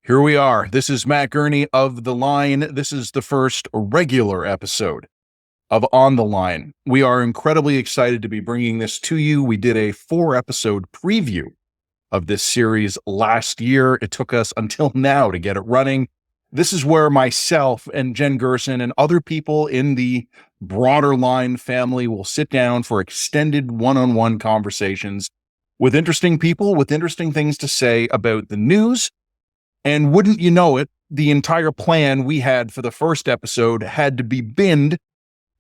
Here we are. This is Matt Gurney of The Line. This is the first regular episode of On the Line. We are incredibly excited to be bringing this to you. We did a 4-episode preview of this series last year. It took us until now to get it running. This is where myself and Jen Gerson and other people in the broader Line family will sit down for extended one-on-one conversations with interesting people with interesting things to say about the news. And wouldn't you know it, the entire plan we had for the first episode had to be binned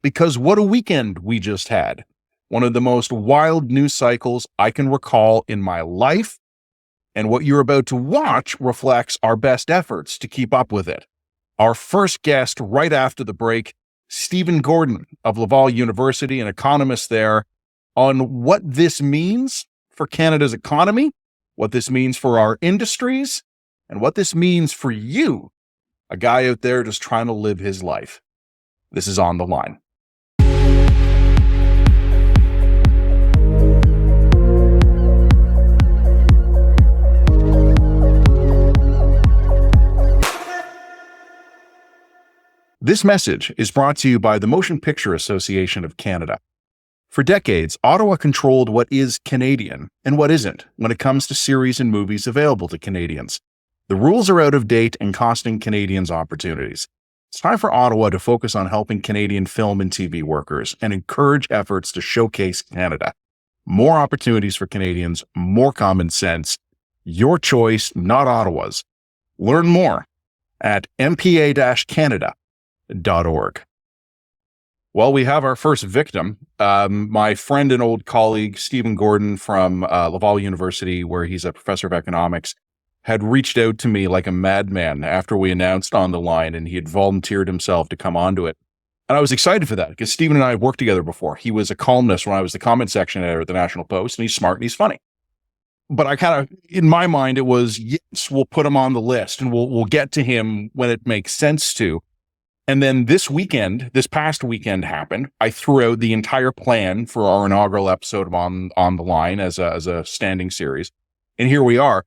because what a weekend we just had. One of the most wild news cycles I can recall in my life. And what you're about to watch reflects our best efforts to keep up with it. Our first guest right after the break, Stephen Gordon of Laval University, an economist there, on what this means for Canada's economy, what this means for our industries, and what this means for you, a guy out there just trying to live his life. This is On the Line. This message is brought to you by the Motion Picture Association of Canada. For decades, Ottawa controlled what is Canadian and what isn't when it comes to series and movies available to Canadians. The rules are out of date and costing Canadians opportunities. It's time for Ottawa to focus on helping Canadian film and TV workers and encourage efforts to showcase Canada. More opportunities for Canadians, more common sense. Your choice, not Ottawa's. Learn more at mpa-canada.org. Well, we have our first victim. My friend and old colleague, Stephen Gordon from Laval University, where he's a professor of economics, had reached out to me like a madman after we announced On the Line, and he had volunteered himself to come onto it. And I was excited for that because Stephen and I have worked together before. He was a columnist when I was the comment section editor at the National Post, and he's smart and he's funny. But I kind of, in my mind, it was, yes, we'll put him on the list and we'll get to him when it makes sense to. And then this past weekend happened. I threw out the entire plan for our inaugural episode of On the Line as a standing series. And here we are.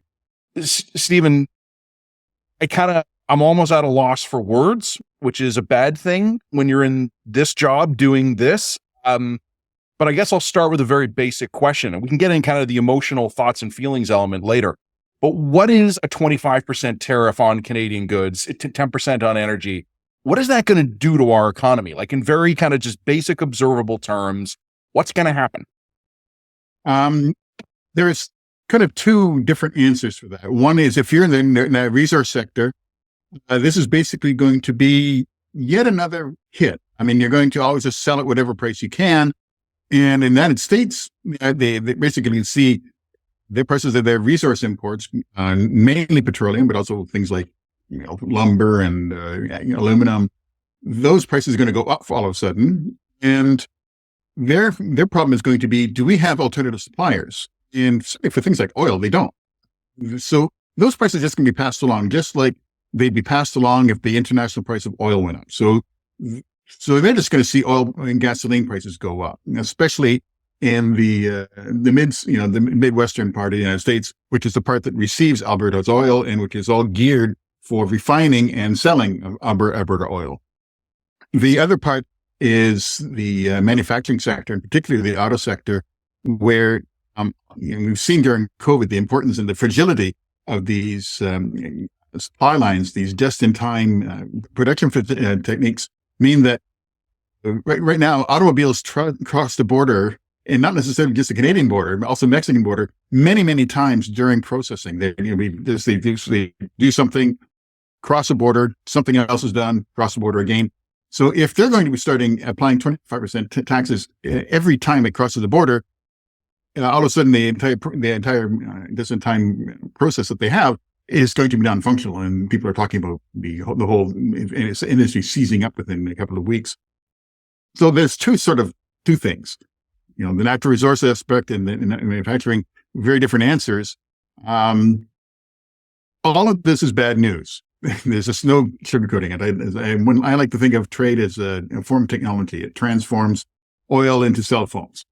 Stephen, I'm almost at a loss for words, which is a bad thing when you're in this job doing this. But I guess I'll start with a very basic question, and we can get in kind of the emotional thoughts and feelings element later. But what is a 25% tariff on Canadian goods, 10% on energy? What is that going to do to our economy? Like in very kind of just basic observable terms, what's going to happen? There's kind of two different answers for that. One is if you're in the resource sector, this is basically going to be yet another hit. I mean, you're going to always just sell at whatever price you can. And in the United States, they basically see their prices of their resource imports, mainly petroleum, but also things like lumber and aluminum. Those prices are going to go up all of a sudden. And their problem is going to be, do we have alternative suppliers? And for things like oil, they don't. So those prices are just going to be passed along, just like they'd be passed along if the international price of oil went up. So they're just going to see oil and gasoline prices go up, especially in the Midwestern part of the United States, which is the part that receives Alberta's oil and which is all geared for refining and selling of Alberta oil. The other part is the manufacturing sector, and particularly the auto sector, where we've seen during COVID the importance and the fragility of these supply lines. These just-in-time production techniques mean that right now automobiles cross the border, and not necessarily just the Canadian border, but also Mexican border, many, many times during processing. They do something, cross the border, something else is done, cross the border again. So if they're going to be applying 25% taxes every time it crosses the border, all of a sudden the entire just-in-time process that they have is going to be non-functional, and people are talking about the whole industry seizing up within a couple of weeks. So there's two things, the natural resource aspect and the manufacturing, very different answers. All of this is bad news. There's just no sugarcoating it. I like to think of trade as a form of technology. It transforms oil into cell phones.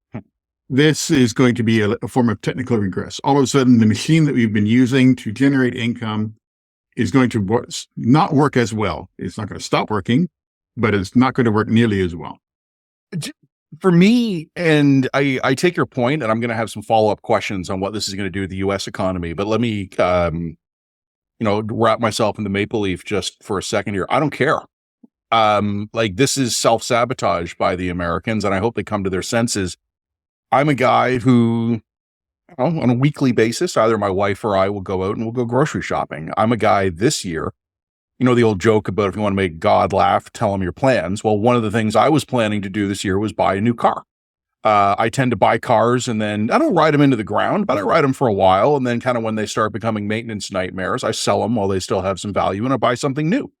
This is going to be a form of technical regress. All of a sudden, the machine that we've been using to generate income is going to not work as well. It's not going to stop working, but it's not going to work nearly as well. For me, and I take your point, and I'm going to have some follow-up questions on what this is going to do to the U.S. economy, but let me, wrap myself in the maple leaf just for a second here. I don't care. This is self-sabotage by the Americans, and I hope they come to their senses. I'm a guy who, on a weekly basis, either my wife or I will go out and we'll go grocery shopping. I'm a guy this year, the old joke about if you want to make God laugh, tell him your plans. Well, one of the things I was planning to do this year was buy a new car. I tend to buy cars and then I don't ride them into the ground, but I ride them for a while. And then kind of when they start becoming maintenance nightmares, I sell them while they still have some value and I buy something new.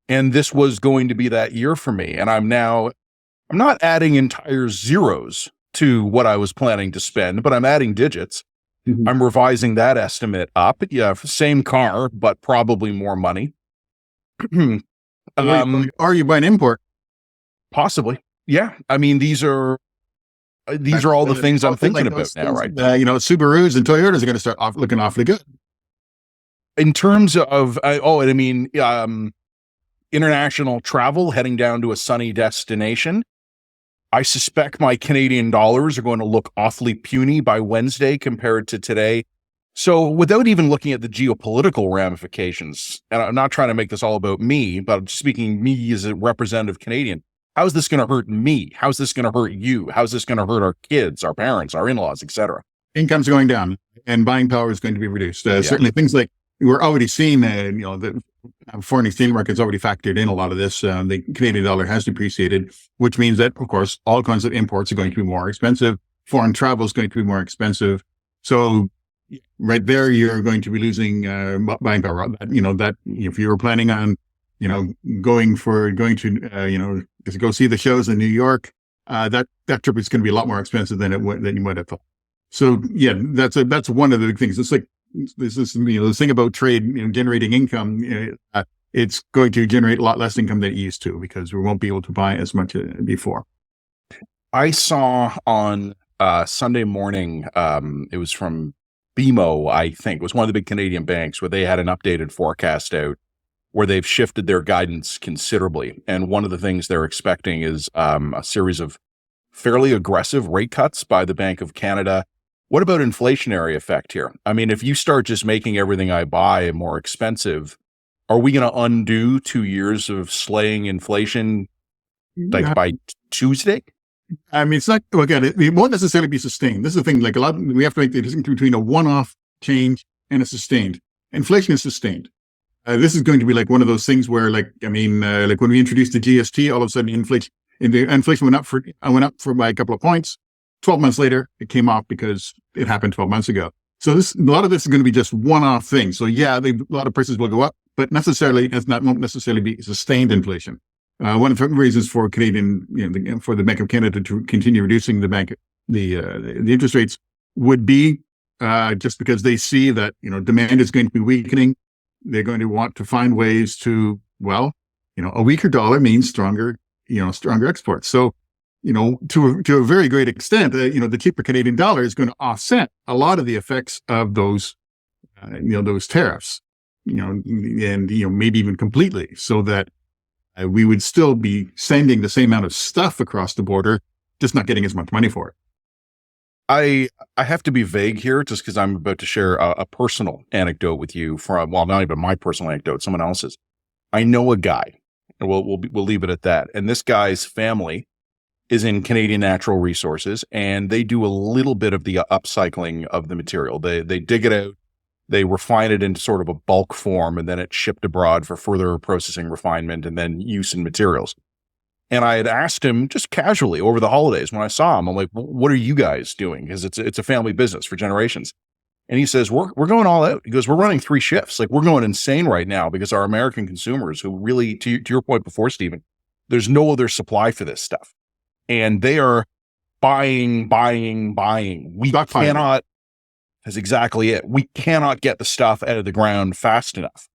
And this was going to be that year for me. And I'm not adding entire zeros to what I was planning to spend, but I'm adding digits. Mm-hmm. I'm revising that estimate up. Yeah, same car, but probably more money. Are you buying import? Possibly. Yeah. I mean, these are all the things I'm thinking about now, right? Subarus and Toyotas are going to start looking awfully good. In terms of, international travel, heading down to a sunny destination, I suspect my Canadian dollars are going to look awfully puny by Wednesday compared to today. So without even looking at the geopolitical ramifications, and I'm not trying to make this all about me, but speaking me as a representative Canadian, how is this going to hurt me? How's this going to hurt you? How's this going to hurt our kids, our parents, our in-laws, etc.? Income's going down and buying power is going to be reduced. Certainly things like we're already seeing, the foreign exchange market's already factored in a lot of this. The Canadian dollar has depreciated, which means that, of course, all kinds of imports are going to be more expensive. Foreign travel is going to be more expensive. So right there, you're going to be losing buying power. That if you were planning on, going to go see the shows in New York, that trip is going to be a lot more expensive than you might have thought. So yeah, that's one of the big things. It's like this thing about trade, generating income. It's going to generate a lot less income than it used to because we won't be able to buy as much before. I saw on Sunday morning, it was from BMO, I think. It was one of the big Canadian banks where they had an updated forecast out where they've shifted their guidance considerably. And one of the things they're expecting is a series of fairly aggressive rate cuts by the Bank of Canada. What about inflationary effect here? I mean, if you start just making everything I buy more expensive, are we going to undo 2 years of slaying inflation by Tuesday? I mean, it's not, again, it won't necessarily be sustained. This is the thing, we have to make the distinction between a one-off change and a sustained. Inflation is sustained. This is going to be like one of those things where, like when we introduced the GST, all of a sudden inflation went up by a couple of points. 12 months later, it came off because it happened 12 months ago. So a lot of this is going to be just one-off things. So yeah, a lot of prices will go up, but won't necessarily be sustained inflation. One of the reasons for for the Bank of Canada to continue reducing the interest rates would be just because they see that demand is going to be weakening. They're going to want to find ways to a weaker dollar means stronger exports. So to a very great extent, the cheaper Canadian dollar is going to offset a lot of the effects of those tariffs, and maybe even completely, so that we would still be sending the same amount of stuff across the border, just not getting as much money for it. I have to be vague here just because I'm about to share a personal anecdote with you not even my personal anecdote, someone else's. I know a guy, and we'll leave it at that. And this guy's family is in Canadian Natural Resources, and they do a little bit of the upcycling of the material. They dig it out, they refine it into sort of a bulk form, and then it's shipped abroad for further processing, refinement, and then use in materials. And I had asked him just casually over the holidays when I saw him, I'm like, what are you guys doing? Because it's a family business for generations. And he says, we're going all out. He goes, we're running 3 shifts. Like, we're going insane right now because our American consumers who really, to your point before, Stephen, there's no other supply for this stuff. And they are buying. We cannot, that's exactly it. We cannot get the stuff out of the ground fast enough.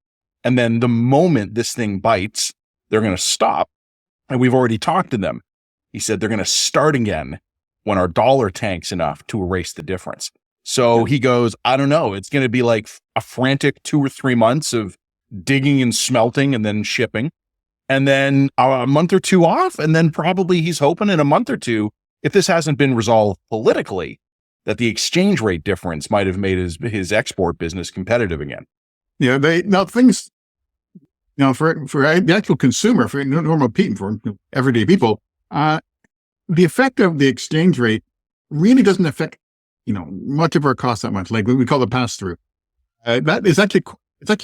And then the moment this thing bites, they're going to stop. And we've already talked to them. He said they're going to start again when our dollar tanks enough to erase the difference. So he goes, I don't know. It's going to be like a frantic 2 or 3 months of digging and smelting and then shipping, and then a month or two off. And then probably he's hoping in a month or two, if this hasn't been resolved politically, that the exchange rate difference might have made his export business competitive again. Yeah, things, for the actual consumer, for normal people, for everyday people, the effect of the exchange rate really doesn't affect, much of our costs that much. Like we call the pass through. That is actually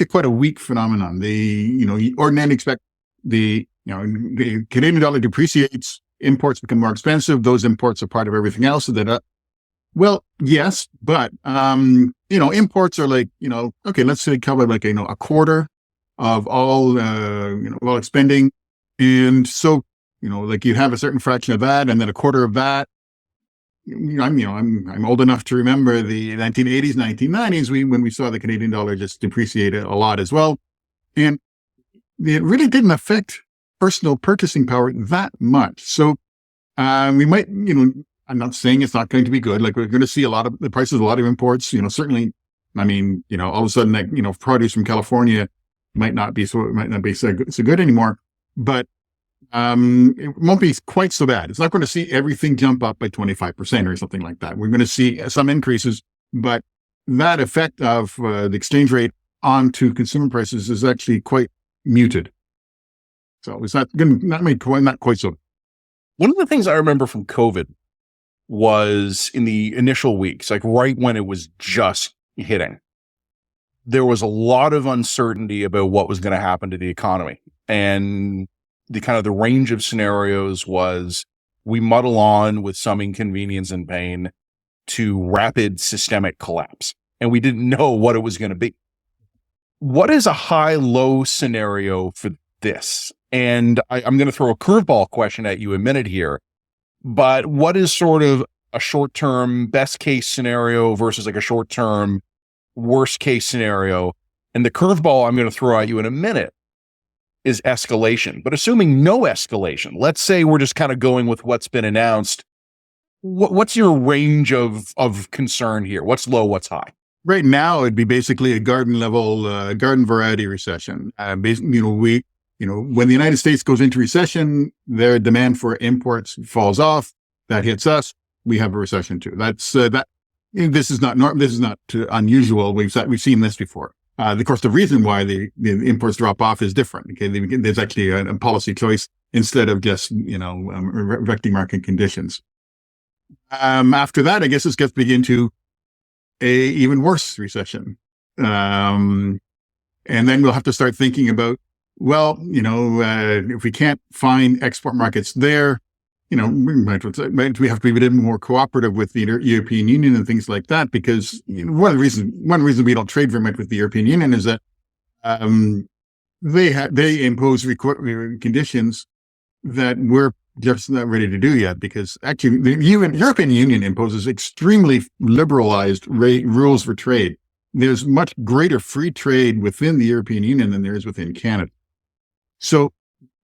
quite a weak phenomenon. You ordinarily expect the Canadian dollar depreciates, imports become more expensive. Those imports are part of everything else. So that, well, yes, but imports are like, okay, let's say cover like a quarter of all all spending, and so like you have a certain fraction of that, and then a quarter of that. I'm old enough to remember the 1980s, 1990s, when we saw the Canadian dollar just depreciate a lot as well. And it really didn't affect personal purchasing power that much. So we might, I'm not saying it's not going to be good. Like we're going to see a lot of the prices of a lot of imports, certainly, all of a sudden, like, produce from California might not be so good anymore, but it won't be quite so bad. It's not going to see everything jump up by 25% or something like that. We're going to see some increases, but that effect of the exchange rate onto consumer prices is actually quite muted. So it's not quite so. One of the things I remember from COVID was in the initial weeks, like right when it was just hitting, there was a lot of uncertainty about what was going to happen to the economy. And the range of scenarios was we muddle on with some inconvenience and pain to rapid systemic collapse. And we didn't know what it was going to be. What is a high-low scenario for this? And I'm going to throw a curveball question at you a minute here, but what is sort of a short-term best case scenario versus like a short-term worst case scenario? And the curveball I'm going to throw at you in a minute is escalation. But assuming no escalation, let's say we're just kind of going with what's been announced. What's your range of concern here? What's low, what's high? Right now, it'd be basically a garden variety recession. When the United States goes into recession, their demand for imports falls off. That hits us. We have a recession too. That's that. This is not unusual. We've seen this before. Of course, the reason why the imports drop off is different. Okay, there's actually a policy choice instead of just reflecting market conditions. After that, I guess this gets begin to a even worse recession, and then we'll have to start thinking about, well, if we can't find export markets there, we have to be a bit more cooperative with the European Union and things like that, because one reason we don't trade very much with the European Union is that they impose conditions that we're just not ready to do yet, because actually the European Union imposes extremely liberalized rules for trade. There's much greater free trade within the European Union than there is within Canada. So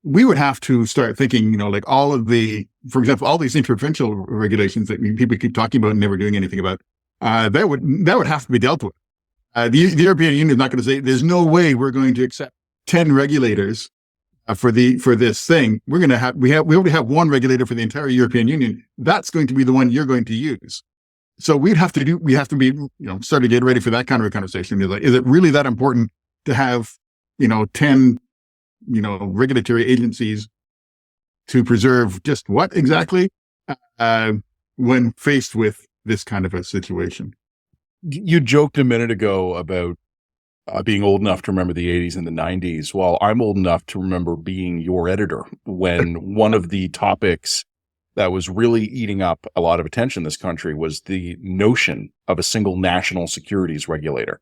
we would have to start thinking, like for example, all these interprovincial regulations that people keep talking about and never doing anything about, that would have to be dealt with. The European Union is not going to say, there's no way we're going to accept 10 regulators for this thing. We already have one regulator for the entire European Union. That's going to be the one you're going to use. So we have to be, start to get ready for that kind of a conversation. Is it really that important to have, 10, regulatory agencies to preserve just what exactly, when faced with this kind of a situation? You joked a minute ago about being old enough to remember the 80s and the 90s. Well, I'm old enough to remember being your editor when one of the topics that was really eating up a lot of attention in this country was the notion of a single national securities regulator.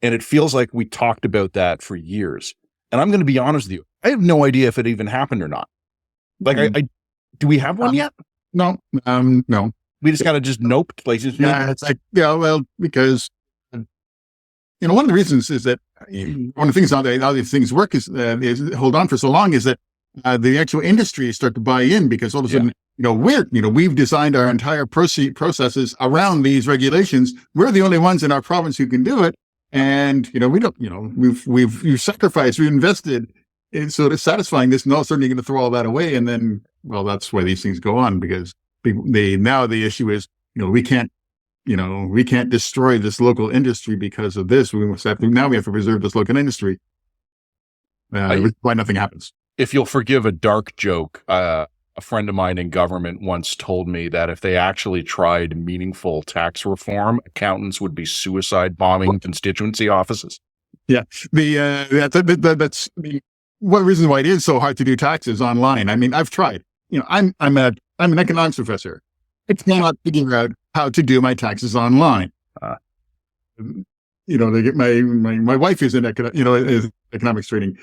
And it feels like we talked about that for years. And I'm going to be honest with you, I have no idea if it even happened or not. Like, do we have one yet? No, no. We just got to just nope places. Yeah, it's like, well, because, one of the reasons is that one of the things how these things work is hold on for so long is that the actual industry start to buy in, because all of a sudden, we've designed our entire processes around these regulations. We're the only ones in our province who can do it. And, we don't, we've sacrificed, we've invested in sort of satisfying this, and all of a sudden you're going to throw all that away. And then, well, that's why these things go on, because now the issue is, we can't destroy this local industry because of this. Now we have to preserve this local industry. Why nothing happens. If you'll forgive a dark joke, a friend of mine in government once told me that if they actually tried meaningful tax reform, accountants would be suicide bombing constituency offices. Yeah, that's one reason why it is so hard to do taxes online. I mean, I've tried. I'm an economics professor. I cannot figure out how to do my taxes online. My wife is in economics training.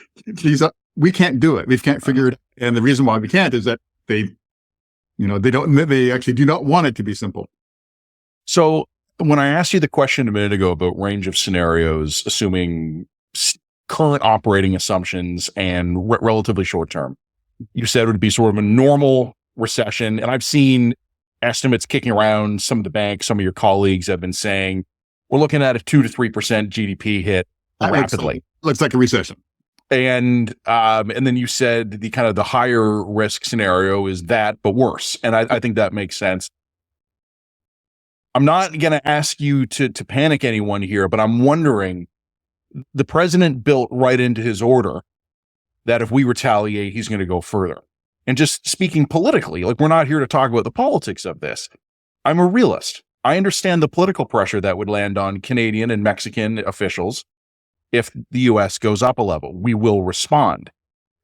We can't do it. We can't figure it out. And the reason why we can't is that they actually do not want it to be simple. So when I asked you the question a minute ago about range of scenarios, assuming current operating assumptions and relatively short term, you said it would be sort of a normal recession. And I've seen estimates kicking around. Some of the banks, some of your colleagues have been saying, we're looking at a 2 to 3% GDP hit rapidly. Looks like a recession. And then you said the kind of the higher risk scenario is that, but worse. And I think that makes sense. I'm not going to ask you to panic anyone here, but I'm wondering, the president built right into his order that if we retaliate, he's going to go further. And just speaking politically, like, we're not here to talk about the politics of this. I'm a realist. I understand the political pressure that would land on Canadian and Mexican officials. If the US goes up a level, we will respond.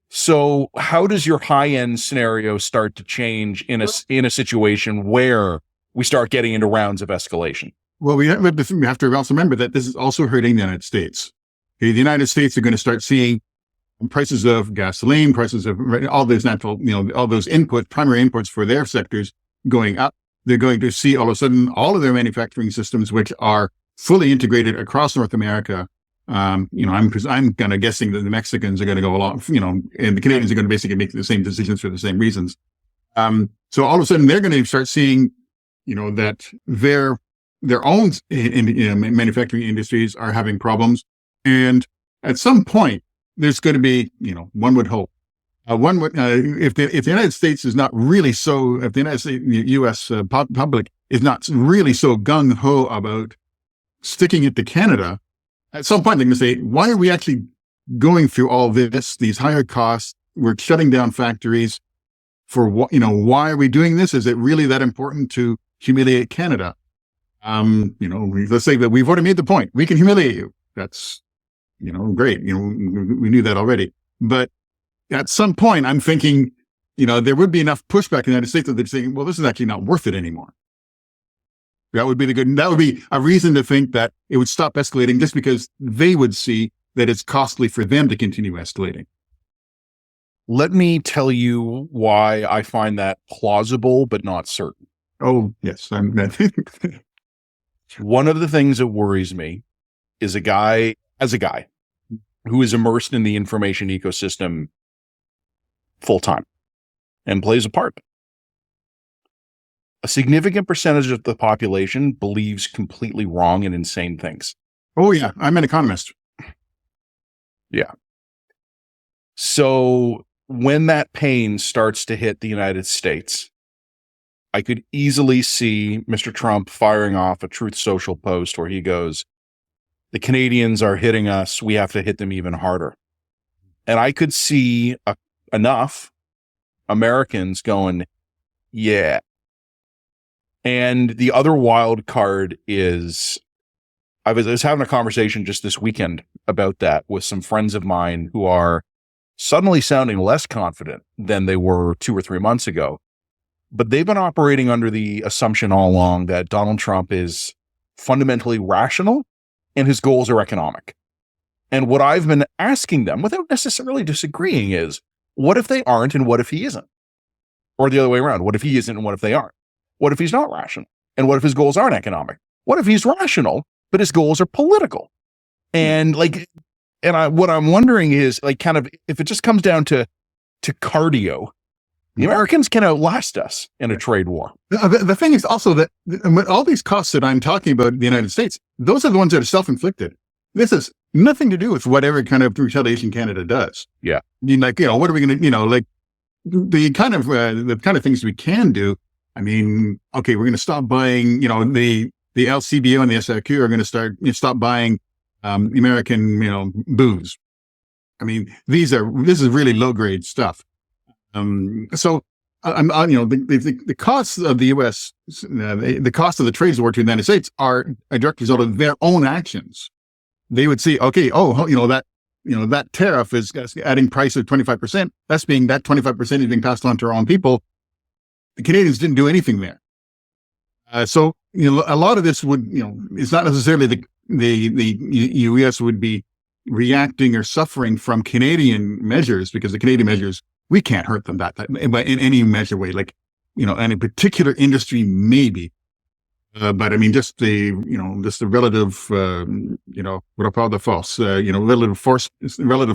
So how does your high-end scenario start to change in a situation where we start getting into rounds of escalation? Well, we have to also remember that this is also hurting the United States. Okay, the United States are going to start seeing prices of gasoline, prices of all those natural, all those primary inputs for their sectors going up. They're going to see all of a sudden all of their manufacturing systems, which are fully integrated across North America. I'm kind of guessing that the Mexicans are going to go along, and the Canadians are going to basically make the same decisions for the same reasons. So all of a sudden they're going to start seeing, that their own manufacturing industries are having problems. And at some point there's going to be, one would hope, if the United States is not really so, if the United States, the U.S. Public is not really so gung ho about sticking it to Canada, at some point they're going to say, why are we actually going through all this, these higher costs? We're shutting down factories for what, why are we doing this? Is it really that important to humiliate Canada? Let's say that we've already made the point. We can humiliate you. That's, great. We knew that already. But at some point I'm thinking, there would be enough pushback in the United States that they're saying, well, this is actually not worth it anymore. That would be a reason to think that it would stop escalating, just because they would see that it's costly for them to continue escalating. Let me tell you why I find that plausible, but not certain. Oh, yes. One of the things that worries me is a guy who is immersed in the information ecosystem full time and plays a part. A significant percentage of the population believes completely wrong and insane things. Oh, yeah. I'm an economist. Yeah. So when that pain starts to hit the United States, I could easily see Mr. Trump firing off a Truth Social post where he goes, the Canadians are hitting us. We have to hit them even harder. And I could see enough Americans going, yeah. And the other wild card is, I was having a conversation just this weekend about that with some friends of mine who are suddenly sounding less confident than they were 2 or 3 months ago. But they've been operating under the assumption all along that Donald Trump is fundamentally rational and his goals are economic. And what I've been asking them, without necessarily disagreeing, is, what if they aren't and what if he isn't? Or the other way around, what if he isn't and what if they aren't? What if he's not rational? And what if his goals aren't economic? What if he's rational, but his goals are political? And what I'm wondering is, kind of, if it just comes down to cardio, the Americans can outlast us in a trade war. The thing is also that all these costs that I'm talking about in the United States, those are the ones that are self-inflicted. this is nothing to do with whatever kind of retaliation Canada does. Yeah. I mean, like, what are we going to, like the kind of things we can do. I mean, okay, we're going to stop buying, the LCBO and the SRQ are going to stop buying, American, booze. I mean, this is really low grade stuff. So the costs of the U.S., the cost of the trade war to the United States are a direct result of their own actions. They would see, okay, that tariff is adding price of 25%. That 25% is being passed on to our own people. The Canadians didn't do anything there. So a lot of this would, it's not necessarily the U.S. would be reacting or suffering from Canadian measures, because the Canadian measures, we can't hurt them that in any measure way. Like, in a particular industry, maybe. But I mean, just the relative, what I call the false, relative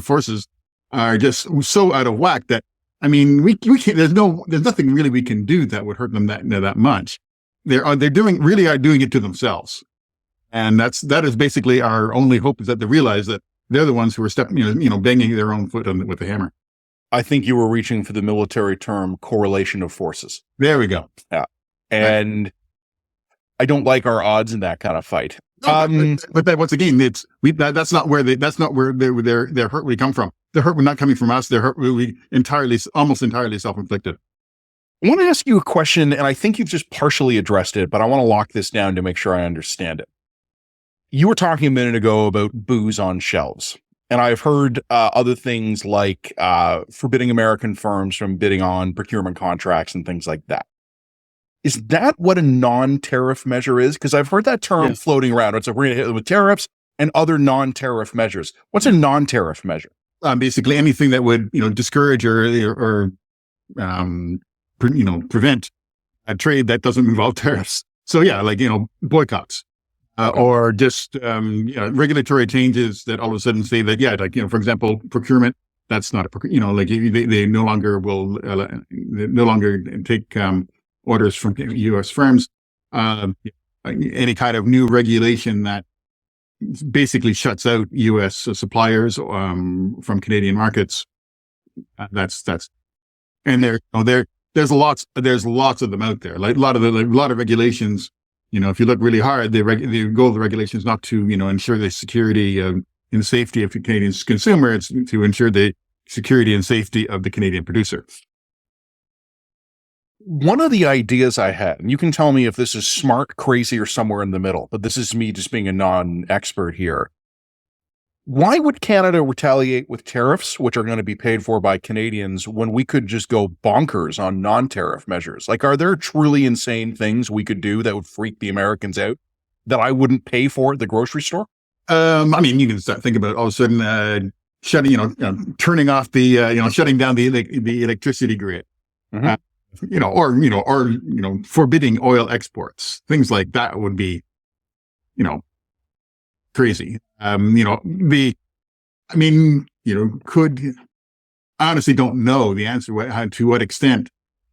forces are just so out of whack that, I mean, we can't, there's nothing really we can do that would hurt them that much. They're doing it to themselves. And that is basically our only hope, is that they realize that they're the ones who are banging their own foot with the hammer. I think you were reaching for the military term correlation of forces. There we go. Yeah. And I don't like our odds in that kind of fight. No, but that, once again, that's not where their hurt would come from. The hurt would not coming from us. Their hurt would be almost entirely self-inflicted. I want to ask you a question, and I think you've just partially addressed it, but I want to lock this down to make sure I understand it. You were talking a minute ago about booze on shelves, and I've heard other things like forbidding American firms from bidding on procurement contracts and things like that. Is that what a non-tariff measure is? Because I've heard that term floating around. It's like, we're going to hit them with tariffs and other non-tariff measures. What's a non-tariff measure? Basically anything that would, discourage or prevent a trade that doesn't involve tariffs. So yeah, like, boycotts, or just, regulatory changes that all of a sudden say that, for example, procurement, that's not they no longer will, no longer take, orders from U.S. firms, any kind of new regulation that basically shuts out U.S. suppliers from Canadian markets. And there's lots of them out there. Like a lot of regulations. If you look really hard, the goal of the regulation is not to ensure the security and safety of the Canadian consumer. It's to ensure the security and safety of the Canadian producer. One of the ideas I had, and you can tell me if this is smart, crazy, or somewhere in the middle, but this is me just being a non-expert here. Why would Canada retaliate with tariffs, which are going to be paid for by Canadians, when we could just go bonkers on non-tariff measures? Like, are there truly insane things we could do that would freak the Americans out that I wouldn't pay for at the grocery store? I mean, you can start thinking about all of a sudden turning off the, shutting down the electricity grid. Mm-hmm. Or forbidding oil exports, things like that would be, crazy. I honestly don't know the answer to what extent,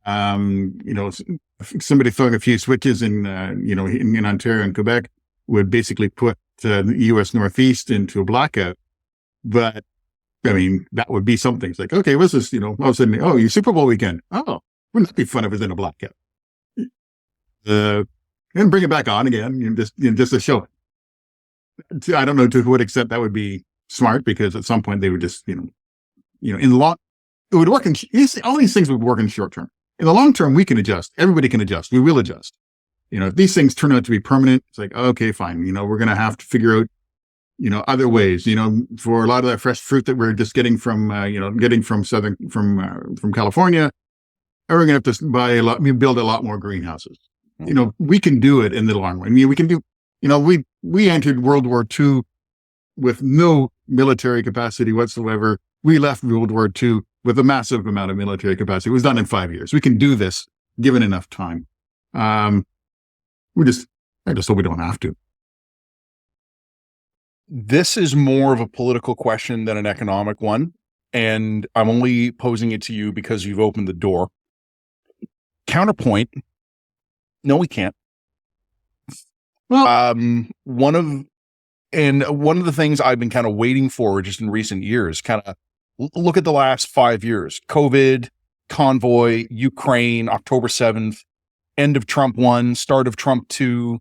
somebody throwing a few switches in Ontario and Quebec would basically put the U.S. Northeast into a blackout. But I mean, that would be something. It's like, okay, what's this, all of a sudden, your Super Bowl weekend. Oh, wouldn't that be fun if it was in a blackout? And bring it back on again, just to show. I don't know to what extent that would be smart, because at some point they would just, in the long, it would work all these things would work in the short term. In the long term, we can adjust. Everybody can adjust. We will adjust. If these things turn out to be permanent, it's like, okay, fine. We're going to have to figure out, other ways, for a lot of that fresh fruit that we're just getting from California. Or we're going to have to build a lot more greenhouses. We can do it in the long run. I mean, we can do, we entered World War II with no military capacity whatsoever. We left World War II with a massive amount of military capacity. It was done in 5 years. We can do this given enough time. I just hope we don't have to. This is more of a political question than an economic one. And I'm only posing it to you because you've opened the door. Counterpoint. No, we can't. Well, And one of the things I've been kind of waiting for just in recent years, kind of look at the last 5 years, COVID, convoy, Ukraine, October 7th, end of Trump 1, start of Trump 2.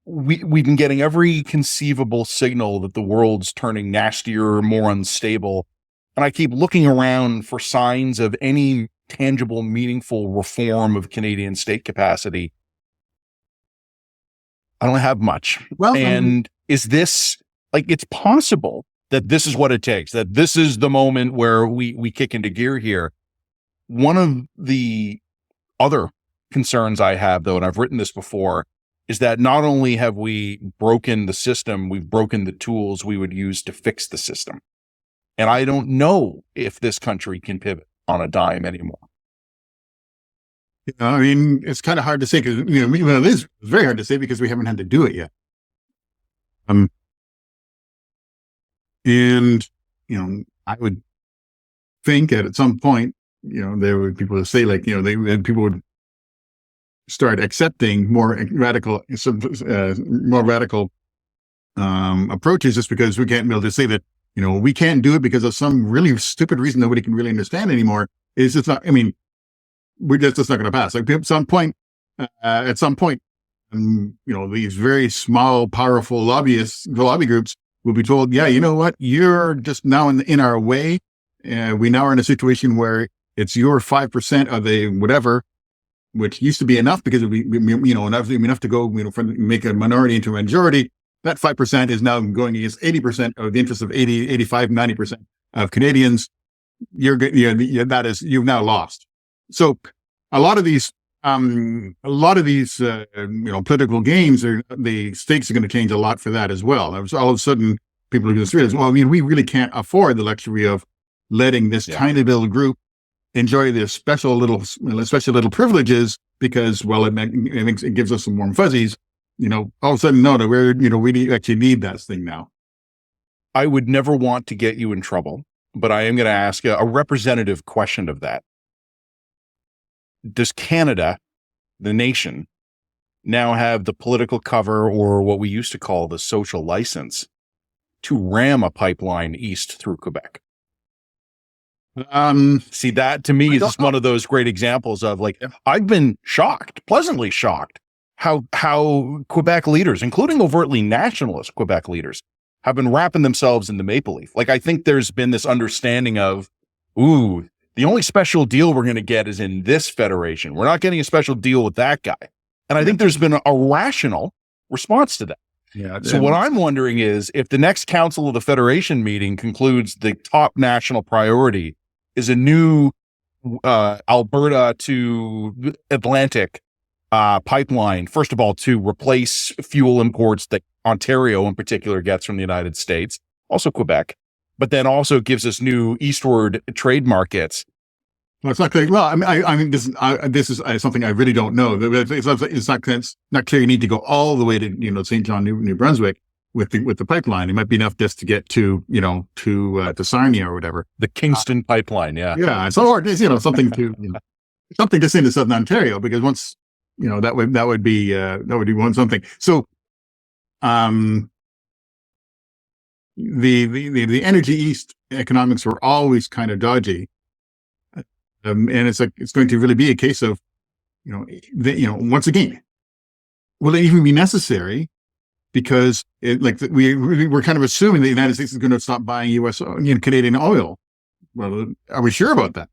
We've been getting every conceivable signal that the world's turning nastier, more unstable. And I keep looking around for signs of any tangible, meaningful reform of Canadian state capacity. I don't have much. Well, and is this, like, it's possible that this is what it takes, that this is the moment where we kick into gear here. One of the other concerns I have, though, and I've written this before, is that not only have we broken the system, we've broken the tools we would use to fix the system. And I don't know if this country can pivot on a dime anymore. I mean, it's kind of hard to say because, it is very hard to say because we haven't had to do it yet. And, I would think that at some point, there would people would say people would start accepting more radical approaches just because we can't be able to say that, we can't do it because of some really stupid reason nobody can really understand anymore. It's just not, we're just not going to pass. Like at some point, these very small, powerful lobbyists, the lobby groups will be told, yeah, you know what? You're just now in our way. We now are in a situation where it's your 5% of the whatever, which used to be enough because it would be, enough to go, make a minority into a majority. That 5% is now going against 80% of the interest of 80, 85, 90% of Canadians. You've now lost. So a lot of these political games the stakes are going to change a lot for that as well. All of a sudden people are going to realize, well, we really can't afford the luxury of letting this tiny little group enjoy their special little privileges because, well, it gives us some warm fuzzies. All of a sudden, no, we actually need that thing now. I would never want to get you in trouble, but I am going to ask a representative question of that. Does Canada, the nation, now have the political cover or what we used to call the social license to ram a pipeline east through Quebec? See, that to me is just one of those great examples of I've been pleasantly shocked how Quebec leaders, including overtly nationalist Quebec leaders, have been wrapping themselves in the maple leaf. I think there's been this understanding of, the only special deal we're going to get is in this federation. We're not getting a special deal with that guy. And I think there's been a rational response to that. Yeah. So what I'm wondering is if the next Council of the Federation meeting concludes the top national priority is a new Alberta to Atlantic pipeline, first of all, to replace fuel imports that Ontario in particular gets from the United States, also Quebec, but then also gives us new eastward trade markets. Well, it's not clear. Well, this is something I really don't know. It's not clear you need to go all the way to St. John, New Brunswick with the pipeline. It might be enough just to get to Sarnia or whatever. The Kingston pipeline, yeah. Yeah, so something to something just into Southern Ontario because once that would be one something. So, the Energy East economics were always kind of dodgy. And it's going to really be a case of, once again, will it even be necessary? Because we're kind of assuming the United States is going to stop buying U.S. Canadian oil. Well, are we sure about that?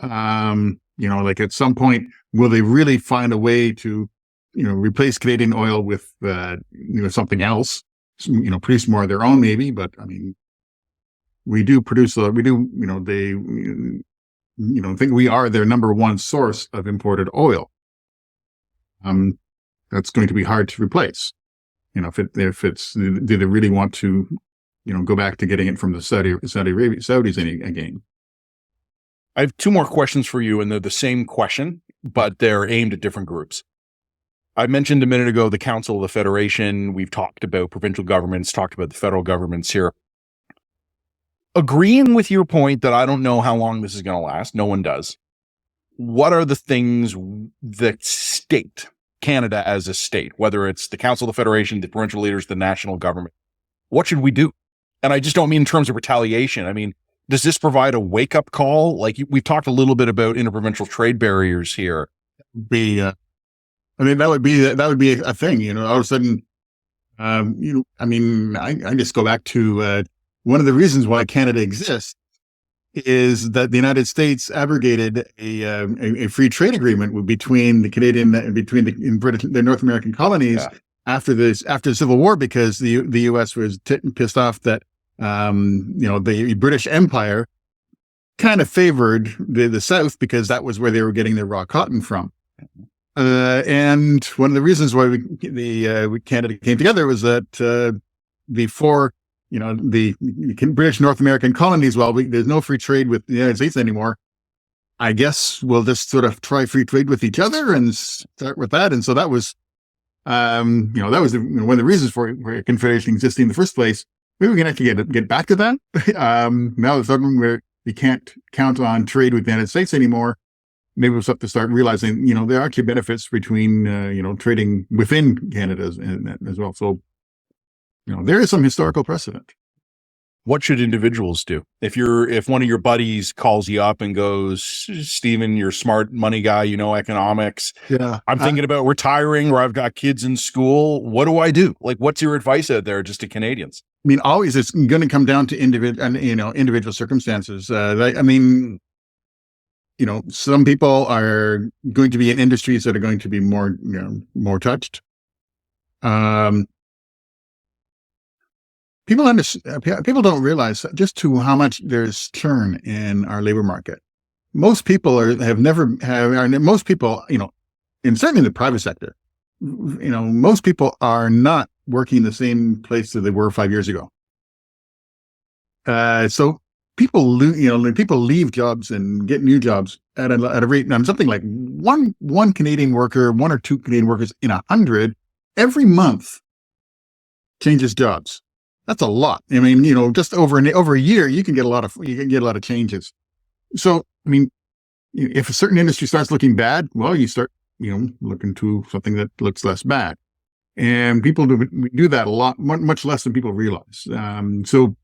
At some point, will they really find a way to, replace Canadian oil with, something else? Produce more of their own, maybe. But we do produce. Think we are their number one source of imported oil. That's going to be hard to replace. Do they really want to, go back to getting it from the Saudis again? I have two more questions for you, and they're the same question, but they're aimed at different groups. I mentioned a minute ago the Council of the Federation. We've talked about provincial governments, talked about the federal governments here. Agreeing with your point that I don't know how long this is going to last, no one does. What are the things that state, Canada as a state, whether it's the Council of the Federation, the provincial leaders, the national government, what should we do? And I just don't mean in terms of retaliation. I mean, does this provide a wake-up call? Like, we've talked a little bit about interprovincial trade barriers here. I mean, that would be a thing, you know, all of a sudden, I just go back to, one of the reasons why Canada exists is that the United States abrogated a free trade agreement between the Canadian, between the North American colonies after the Civil War, because the U.S. was pissed off that, the British Empire kind of favored the South because that was where they were getting their raw cotton from. And one of the reasons why Canada came together was that before, the British North American colonies, well, there's no free trade with the United States anymore. I guess we'll just sort of try free trade with each other and start with that. And so that was, one of the reasons for Confederation existing in the first place. Maybe we can actually get back to that. Now that we can't count on trade with the United States anymore. Maybe we'll have to start realizing, there are actually benefits between, trading within Canada as well. So, there is some historical precedent. What should individuals do? If one of your buddies calls you up and goes, Stephen, you're a smart money guy, economics. Yeah. I'm thinking about retiring, or I've got kids in school. What do I do? Like, what's your advice out there just to Canadians? I mean, always it's going to come down to individual circumstances. Some people are going to be in industries that are going to be more touched. People don't realize just to how much there's churn in our labor market. Most people and certainly in the private sector, most people are not working the same place that they were 5 years ago. So people leave jobs and get new jobs at a rate, something like one Canadian worker, one or two Canadian workers in 100 every month changes jobs. That's a lot. I mean, just over a year, you can get a lot of changes. So, I mean, if a certain industry starts looking bad, well, you start, looking to something that looks less bad. And people do that a lot, much less than people realize. So,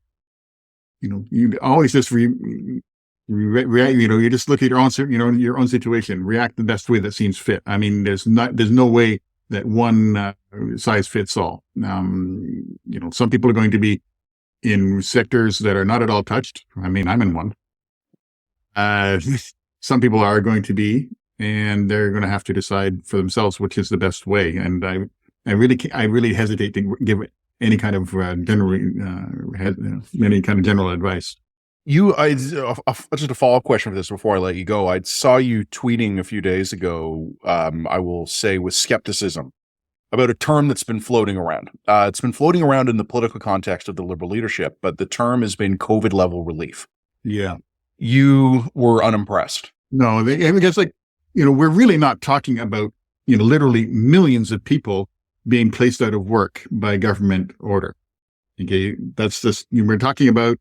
you always just you just look at your own situation, react the best way that seems fit. I mean, there's no way that one size fits all. Some people are going to be in sectors that are not at all touched. I mean, I'm in one. Some people are going to be, and they're going to have to decide for themselves which is the best way. And I really hesitate to give any kind of general advice. Just a follow-up question for this before I let you go. I saw you tweeting a few days ago, I will say with skepticism, about a term that's been floating around. It's been floating around in the political context of the Liberal leadership, but the term has been COVID-level relief. Yeah. You were unimpressed. No, because we're really not talking about, literally millions of people being placed out of work by government order. Okay. That's just, we're talking about,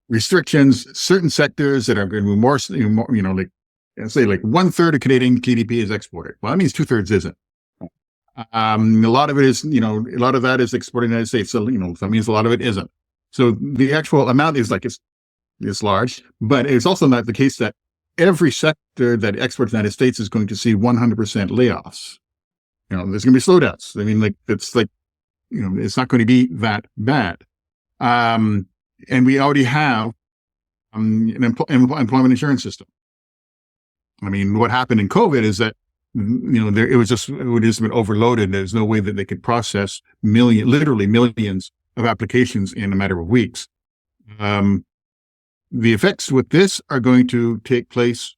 restrictions, certain sectors that are going to be more, like 1/3 of Canadian GDP is exported. Well, that means 2/3 isn't. A lot of it is, a lot of that is exported in the United States. So, that means a lot of it isn't. So the actual amount is it's large, but it's also not the case that every sector that exports in the United States is going to see 100% layoffs. There's going to be slowdowns. I mean, it's not going to be that bad. And we already have an employment insurance system. I mean, what happened in COVID is that, it would just been overloaded. There's no way that they could process literally millions of applications in a matter of weeks. The effects with this are going to take place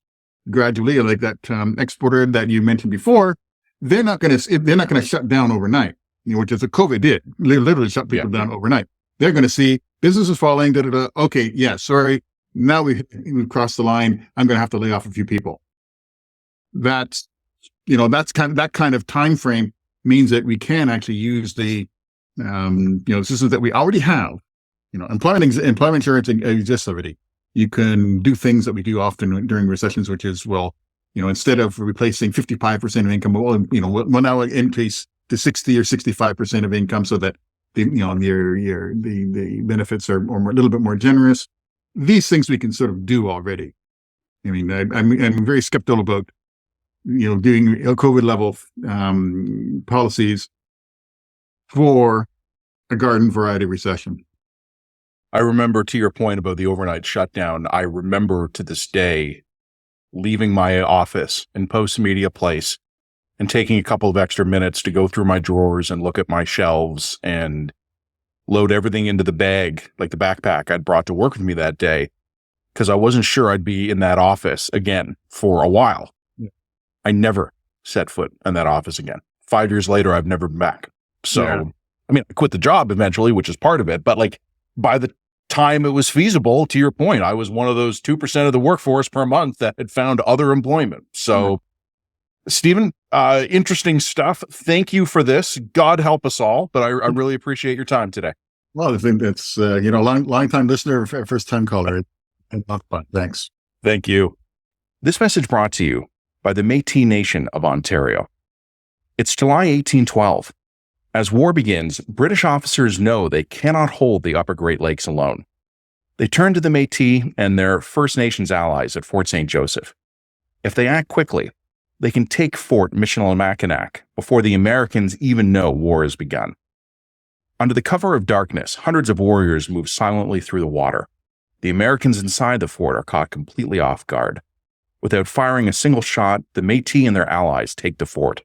gradually, like that exporter that you mentioned before. They're not going to shut down overnight, which is what COVID did. Literally shut people down overnight. They're going to see businesses falling. Okay, yeah, sorry. Now we've crossed the line. I'm going to have to lay off a few people. That kind of time frame means that we can actually use the systems that we already have. Employment insurance exists already. You can do things that we do often during recessions, which is, instead of replacing 55% of income, we'll now increase to 60 or 65% of income so that the benefits are a little bit more generous. These things we can sort of do already. I mean, I'm very skeptical about, doing COVID level policies for a garden variety recession. I remember, to your point about the overnight shutdown, I remember to this day leaving my office in Post Media Place and taking a couple of extra minutes to go through my drawers and look at my shelves and load everything into the bag, like the backpack I'd brought to work with me that day, because I wasn't sure I'd be in that office again for a while. Yeah. I never set foot in that office again. 5 years later, I've never been back. So, Yeah. I mean, I quit the job eventually, which is part of it. But like by the time it was feasible, to your point, I was one of those 2% of the workforce per month that had found other employment. So, Stephen, interesting stuff. Thank you for this. God help us all. But I really appreciate your time today. Well, I think that's, long time listener, first time caller. Thanks. Thank you. This message brought to you by the Métis Nation of Ontario. It's July 1812. As war begins, British officers know they cannot hold the Upper Great Lakes alone. They turn to the Métis and their First Nations allies at Fort St. Joseph. If they act quickly, they can take Fort Michilimackinac before the Americans even know war has begun. Under the cover of darkness, hundreds of warriors move silently through the water. The Americans inside the fort are caught completely off guard. Without firing a single shot, the Métis and their allies take the fort.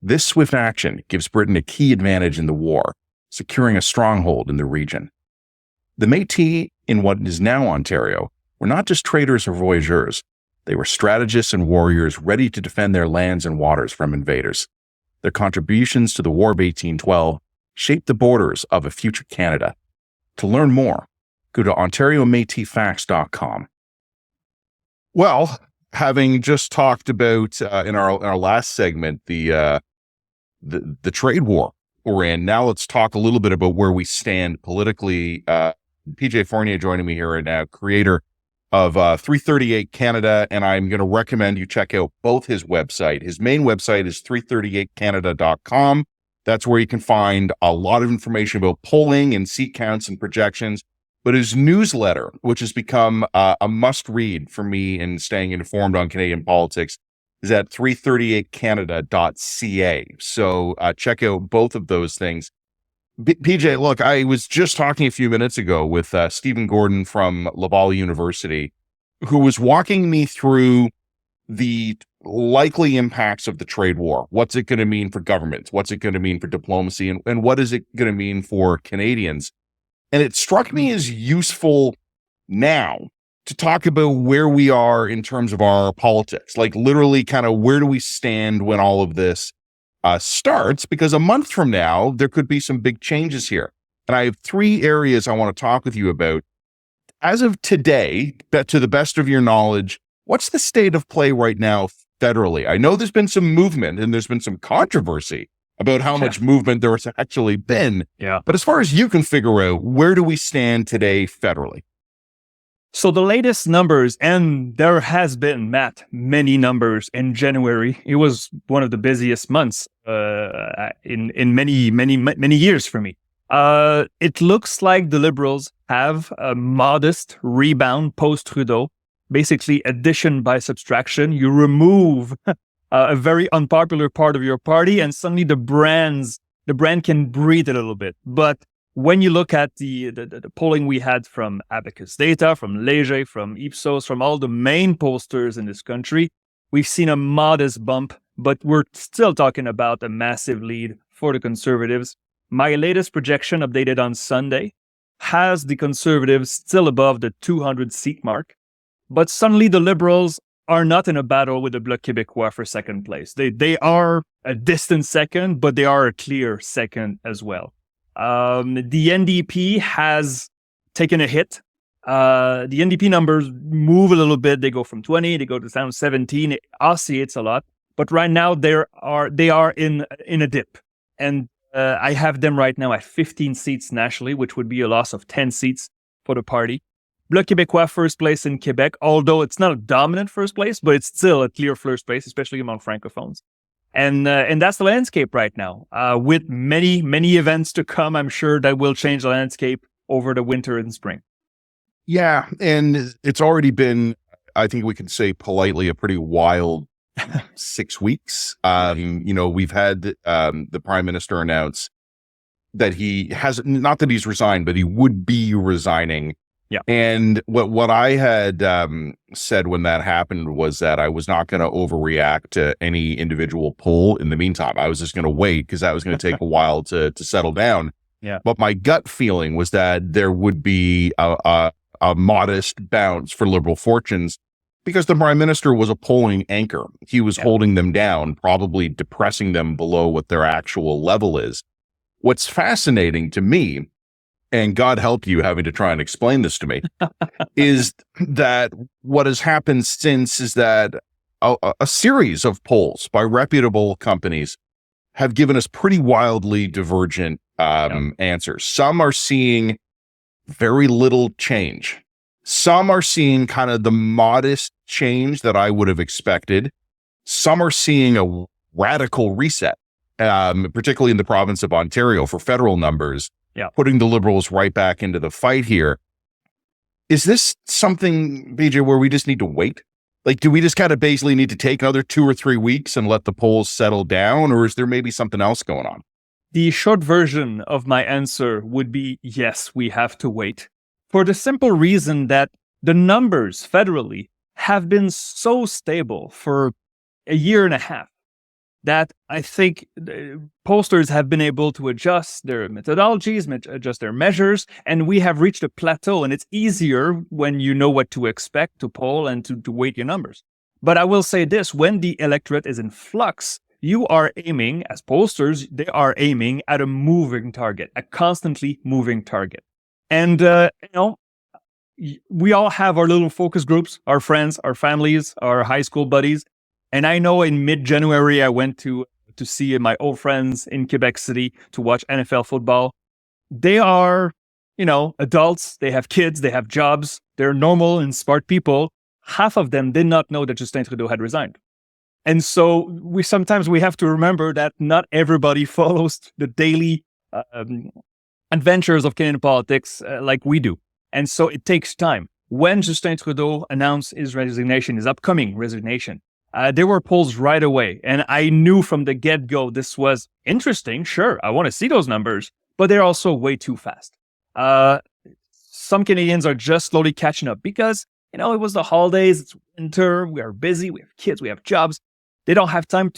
This swift action gives Britain a key advantage in the war, securing a stronghold in the region. The Métis in what is now Ontario were not just traders or voyageurs. They were strategists and warriors ready to defend their lands and waters from invaders. Their contributions to the War of 1812 shaped the borders of a future Canada. To learn more, go to OntarioMétisFacts.com. Well, having just talked about in our last segment the trade war we're in, now let's talk a little bit about where we stand politically. PJ Fournier joining me here right now, creator of 338 Canada, and I'm going to recommend you check out both his website. His main website is 338canada.com. That's where you can find a lot of information about polling and seat counts and projections. But his newsletter, which has become a must-read for me in staying informed on Canadian politics, is at 338canada.ca. So check out both of those things. PJ, look, I was just talking a few minutes ago with Stephen Gordon from Laval University, who was walking me through the likely impacts of the trade war. What's it going to mean for governments? What's it going to mean for diplomacy? And what is it going to mean for Canadians? And it struck me as useful now to talk about where we are in terms of our politics, like literally kind of where do we stand when all of this starts, because a month from now, there could be some big changes here. And I have 3 areas I want to talk with you about. As of today, to the best of your knowledge, what's the state of play right now federally? I know there's been some movement and there's been some controversy about how much movement there has actually been. Yeah. But as far as you can figure out, where do we stand today federally? So the latest numbers, and there has been, Matt, many numbers in January. It was one of the busiest months in many years for me. It looks like the Liberals have a modest rebound post-Trudeau, basically addition by subtraction. You remove a very unpopular part of your party, and suddenly the brand can breathe a little bit. But when you look at the polling we had from Abacus Data, from Léger, from Ipsos, from all the main pollsters in this country, we've seen a modest bump, but we're still talking about a massive lead for the Conservatives. My latest projection, updated on Sunday, has the Conservatives still above the 200 seat mark. But suddenly the Liberals are not in a battle with the Bloc Québécois for second place. They are a distant second, but they are a clear second as well. The NDP has taken a hit. The NDP numbers move a little bit. They go from 20, they go to down 17. It oscillates a lot. But right now they are in a dip. And I have them right now at 15 seats nationally, which would be a loss of 10 seats for the party. Bloc Québécois first place in Quebec, although it's not a dominant first place, but it's still a clear first place, especially among francophones. And that's the landscape right now. With many events to come, I'm sure that will change the landscape over the winter and spring. Yeah, and it's already been, I think we can say politely, a pretty wild 6 weeks. We've had the Prime Minister announce that he has, not that he's resigned, but he would be resigning. Yeah. And what I had said when that happened was that I was not going to overreact to any individual poll in the meantime. I was just going to wait because that was going to take a while to settle down. Yeah. But my gut feeling was that there would be a modest bounce for Liberal fortunes because the Prime Minister was a polling anchor. He was holding them down, probably depressing them below what their actual level is. What's fascinating to me, and God help you having to try and explain this to me, is that what has happened since is that a series of polls by reputable companies have given us pretty wildly divergent answers. Some are seeing very little change. Some are seeing kind of the modest change that I would have expected. Some are seeing a radical reset, particularly in the province of Ontario for federal numbers, putting the Liberals right back into the fight here. Is this something, BJ, where we just need to wait? Like, do we just kind of basically need to take another 2 or 3 weeks and let the polls settle down? Or is there maybe something else going on? The short version of my answer would be yes, we have to wait. For the simple reason that the numbers federally have been so stable for a year and a half that I think pollsters have been able to adjust their methodologies, adjust their measures, and we have reached a plateau. And it's easier when you know what to expect to poll and to weight your numbers. But I will say this, when the electorate is in flux, you are aiming, as pollsters, they are aiming at a moving target, a constantly moving target. And, we all have our little focus groups, our friends, our families, our high school buddies. And I know in mid-January, I went to see my old friends in Quebec City to watch NFL football. They are, adults. They have kids. They have jobs. They're normal and smart people. Half of them did not know that Justin Trudeau had resigned. And so we have to remember that not everybody follows the daily adventures of Canadian politics like we do. And so it takes time. When Justin Trudeau announced his resignation, his upcoming resignation, there were polls right away. And I knew from the get-go this was interesting. Sure, I want to see those numbers, but they're also way too fast. Some Canadians are just slowly catching up because, it was the holidays, it's winter, we are busy, we have kids, we have jobs. They don't have time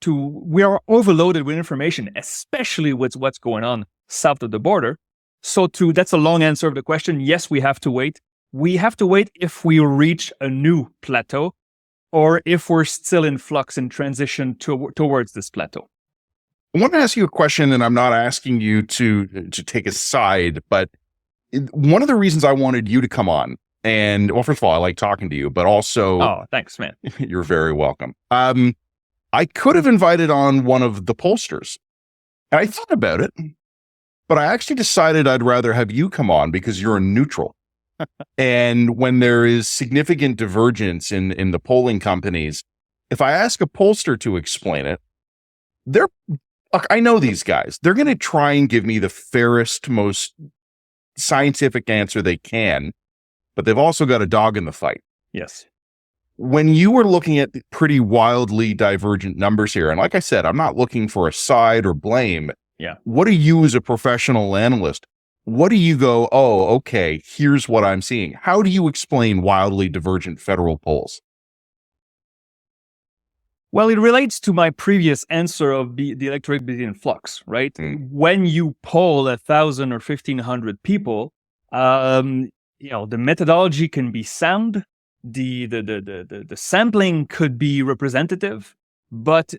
we are overloaded with information, especially with what's going on south of the border. So that's a long answer of the question. Yes, we have to wait. We have to wait if we reach a new plateau or if we're still in flux and transition towards this plateau. I want to ask you a question, and I'm not asking you to take a side, but one of the reasons I wanted you to come on, and well, first of all, I like talking to you, but also... Oh, thanks, man. You're very welcome. I could have invited on one of the pollsters. And I thought about it, but I actually decided I'd rather have you come on because you're a neutral. And when there is significant divergence in the polling companies, if I ask a pollster to explain it, I know these guys. They're going to try and give me the fairest, most scientific answer they can, but they've also got a dog in the fight. Yes. When you were looking at pretty wildly divergent numbers here, and like I said, I'm not looking for a side or blame. Yeah. What do you as a professional analyst, what do you go, oh, okay, here's what I'm seeing? How do you explain wildly divergent federal polls? Well, it relates to my previous answer of the electorate being in flux, right? When you poll 1,000 or 1,500 people, the methodology can be sound, the sampling could be representative, but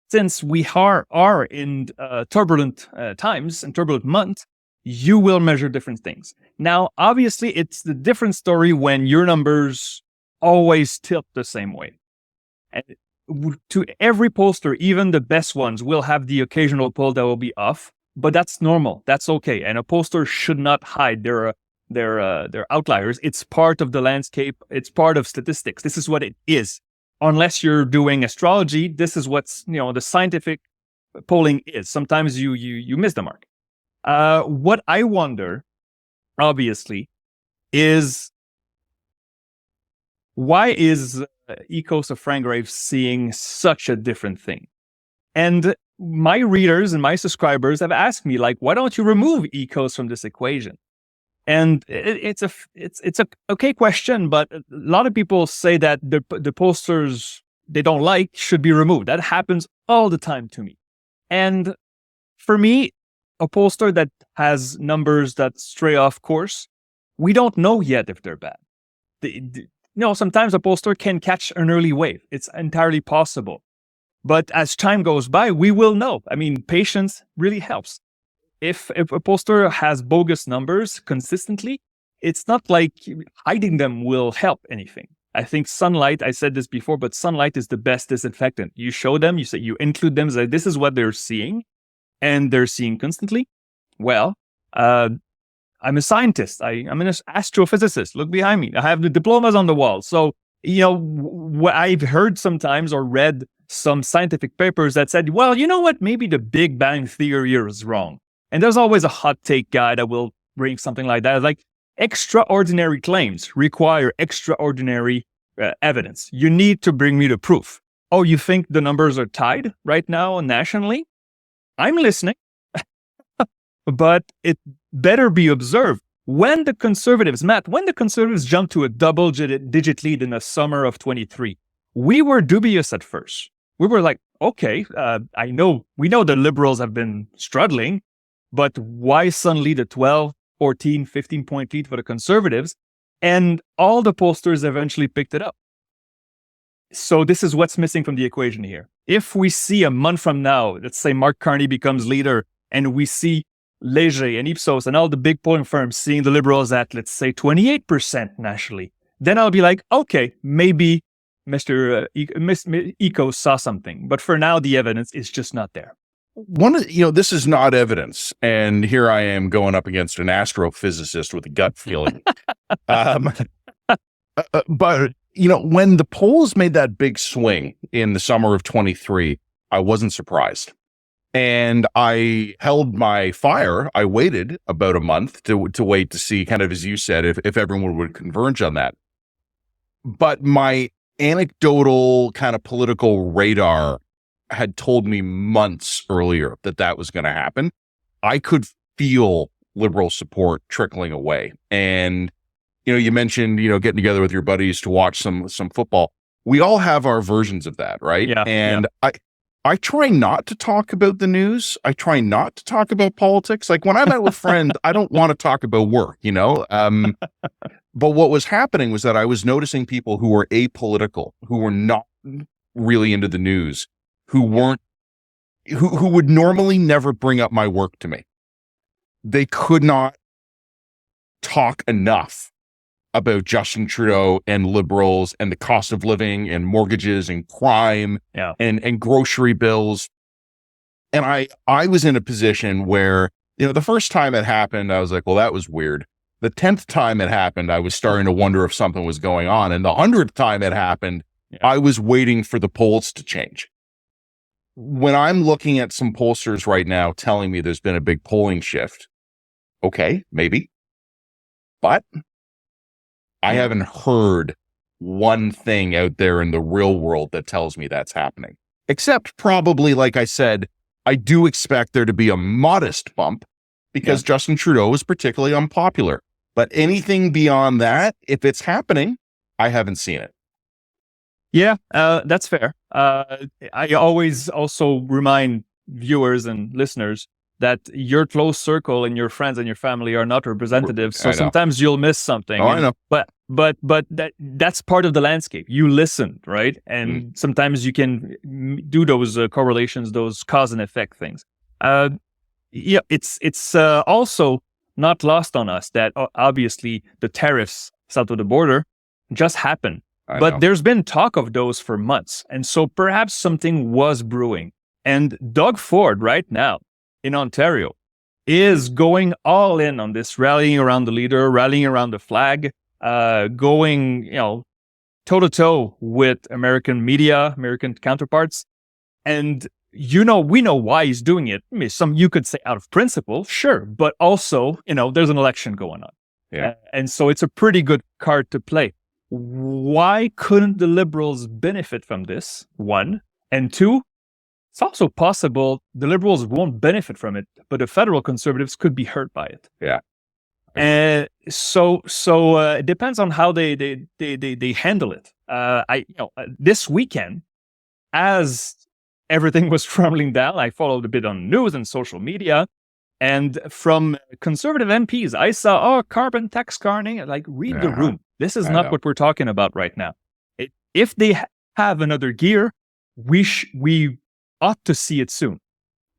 since we are in turbulent times and turbulent months, you will measure different things. Now, obviously, it's the different story when your numbers always tilt the same way. And to every pollster, even the best ones will have the occasional poll that will be off, but that's normal. That's okay. And a pollster should not hide their outliers. It's part of the landscape. It's part of statistics. This is what it is. unless you're doing astrology, this is what's, the scientific polling is. Sometimes you miss the mark. What I wonder, obviously, is why is Ecos of Frangrave seeing such a different thing? And my readers and my subscribers have asked me, like, why don't you remove Ecos from this equation? And it's a okay question, but a lot of people say that the pollsters they don't like should be removed. That happens all the time to me. And for me, a pollster that has numbers that stray off course, we don't know yet if they're bad. Sometimes a pollster can catch an early wave. It's entirely possible. But as time goes by, we will know. I mean, patience really helps. If a pollster has bogus numbers consistently, it's not like hiding them will help anything. I think sunlight, I said this before, but sunlight is the best disinfectant. You show them, you include them, say, this is what they're seeing, and they're seeing constantly. Well, I'm a scientist. I'm an astrophysicist. Look behind me. I have the diplomas on the wall. So, what I've heard sometimes or read some scientific papers that said, well, you know what? Maybe the Big Bang Theory is wrong. And there's always a hot take guy that will bring something like that. Like, extraordinary claims require extraordinary evidence. You need to bring me the proof. Oh, you think the numbers are tied right now nationally? I'm listening. But it better be observed. When the Conservatives jumped to a double-digit lead in the summer of 23, we were dubious at first. We were like, okay, we know the Liberals have been struggling, but why suddenly the 12, 14, 15-point lead for the Conservatives? And all the pollsters eventually picked it up. So this is what's missing from the equation here. If we see a month from now, let's say Mark Carney becomes leader, and we see Léger and Ipsos and all the big polling firms seeing the Liberals at, let's say, 28% nationally, then I'll be like, okay, maybe Mr. Eco saw something. But for now, the evidence is just not there. This is not evidence. And here I am going up against an astrophysicist with a gut feeling. But, when the polls made that big swing in the summer of 23, I wasn't surprised. And I held my fire. I waited about a month to wait to see, kind of as you said, if everyone would converge on that. But my anecdotal kind of political radar had told me months earlier that was going to happen. I could feel Liberal support trickling away. And, you mentioned, getting together with your buddies to watch some football. We all have our versions of that, right? Yeah. And yeah. I try not to talk about the news. I try not to talk about politics. Like when I'm out with friends, I don't want to talk about work, But what was happening was that I was noticing people who were apolitical, who were not really into the news, who would normally never bring up my work to me. They could not talk enough about Justin Trudeau and Liberals and the cost of living and mortgages and crime and grocery bills. And I was in a position where, the first time it happened, I was like, well, that was weird. The 10th time it happened, I was starting to wonder if something was going on. And the 100th time it happened, I was waiting for the polls to change. When I'm looking at some pollsters right now telling me there's been a big polling shift, okay, maybe. But I haven't heard one thing out there in the real world that tells me that's happening. Except probably, like I said, I do expect there to be a modest bump because Justin Trudeau is particularly unpopular. But anything beyond that, if it's happening, I haven't seen it. Yeah, that's fair. I always also remind viewers and listeners that your close circle and your friends and your family are not representatives. So sometimes you'll miss something. Oh, I know. But that's part of the landscape. You listen, right? And sometimes you can do those correlations, those cause and effect things. It's also not lost on us that obviously the tariffs south of the border just happened. But there's been talk of those for months. And so perhaps something was brewing. And Doug Ford right now in Ontario is going all in on this, rallying around the leader, rallying around the flag, going, toe-to-toe with American media, American counterparts. And we know why he's doing it. I mean, you could say out of principle, sure, but also, there's an election going on. Yeah. And so it's a pretty good card to play. Why couldn't the Liberals benefit from this? One. And two, it's also possible the Liberals won't benefit from it, but the federal Conservatives could be hurt by it. Yeah. And so it depends on how they handle it. This weekend, as everything was crumbling down, I followed a bit on news and social media, and from Conservative MPs, I saw, carbon tax carning. Like, read the room. This is not what we're talking about right now. If they have another gear, we ought to see it soon.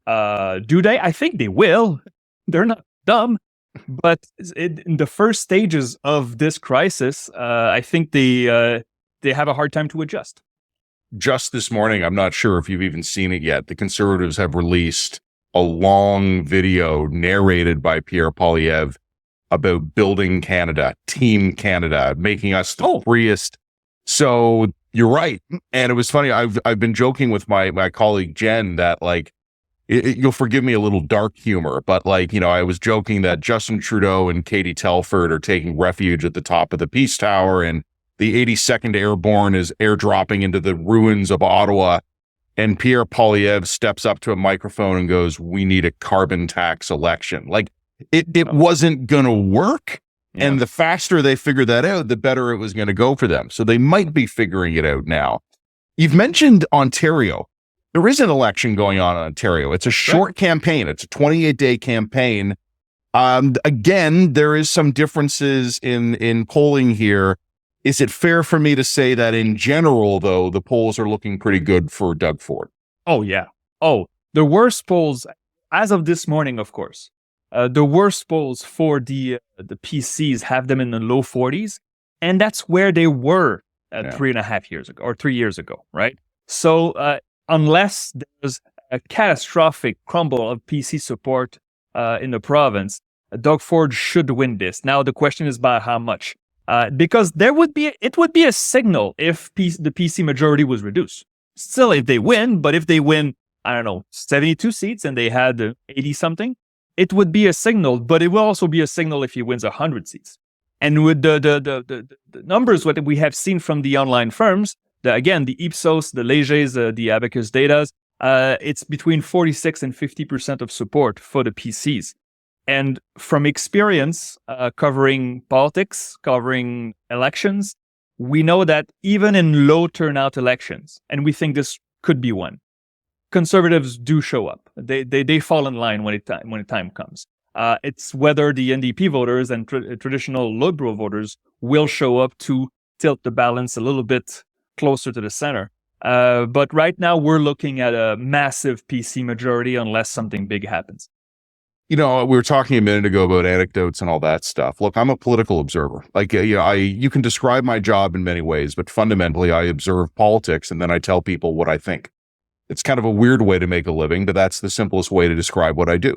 Do they? I think they will. They're not dumb. But in the first stages of this crisis, I think they have a hard time to adjust. Just this morning, I'm not sure if you've even seen it yet, the Conservatives have released a long video narrated by Pierre Poilievre about building Canada, Team Canada, making us the freest. So you're right. And it was funny. I've been joking with my colleague Jen that, like, you'll forgive me a little dark humor, but, like, I was joking that Justin Trudeau and Katie Telford are taking refuge at the top of the Peace Tower, and the 82nd Airborne is airdropping into the ruins of Ottawa. And Pierre Poilievre steps up to a microphone and goes, "We need a carbon tax election." Like, it wasn't going to work. Yeah. And the faster they figured that out, the better it was going to go for them. So they might be figuring it out now. You've mentioned Ontario. There is an election going on in Ontario. It's a short campaign. It's a 28-day campaign. Again, there is some differences in polling here. Is it fair for me to say that in general, though, the polls are looking pretty good for Doug Ford? Oh, yeah. The worst polls, as of this morning, of course, the worst polls for the PCs have them in the low 40s. And that's where they were 3.5 years ago or 3 years ago, right? So unless there's a catastrophic crumble of PC support in the province, Doug Ford should win this. Now, the question is about how much. Because it would be a signal if the PC majority was reduced. Still, if they win, but if they win, 72 seats and they had 80 something, it would be a signal. But it will also be a signal if he wins 100 seats. And with the numbers what we have seen from the online firms, the Ipsos, the Legers, the Abacus data, it's between 46 and 50% of support for the PCs. And from experience covering politics, covering elections, we know that even in low turnout elections, and we think this could be one, Conservatives do show up. They fall in line when the time comes. It's whether the NDP voters and traditional Liberal voters will show up to tilt the balance a little bit closer to the center. But right now, we're looking at a massive PC majority unless something big happens. We were talking a minute ago about anecdotes and all that stuff. Look, I'm a political observer. Like, you can describe my job in many ways, but fundamentally, I observe politics and then I tell people what I think. It's kind of a weird way to make a living, but that's the simplest way to describe what I do.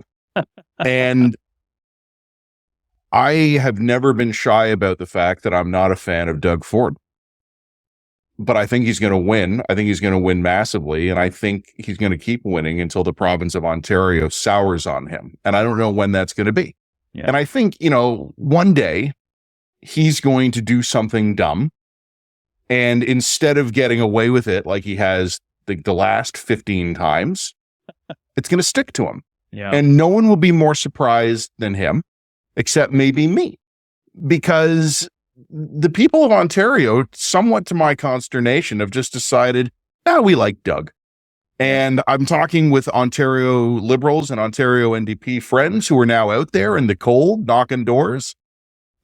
And I have never been shy about the fact that I'm not a fan of Doug Ford. But I think he's going to win. I think he's going to win massively. And I think he's going to keep winning until the province of Ontario sours on him. And I don't know when that's going to be. Yeah. And I think, one day he's going to do something dumb. And instead of getting away with it like he has the last 15 times, it's going to stick to him. Yeah. And no one will be more surprised than him, except maybe me. Because the people of Ontario, somewhat to my consternation, have just decided, we like Doug. And I'm talking with Ontario Liberals and Ontario NDP friends who are now out there in the cold, knocking doors.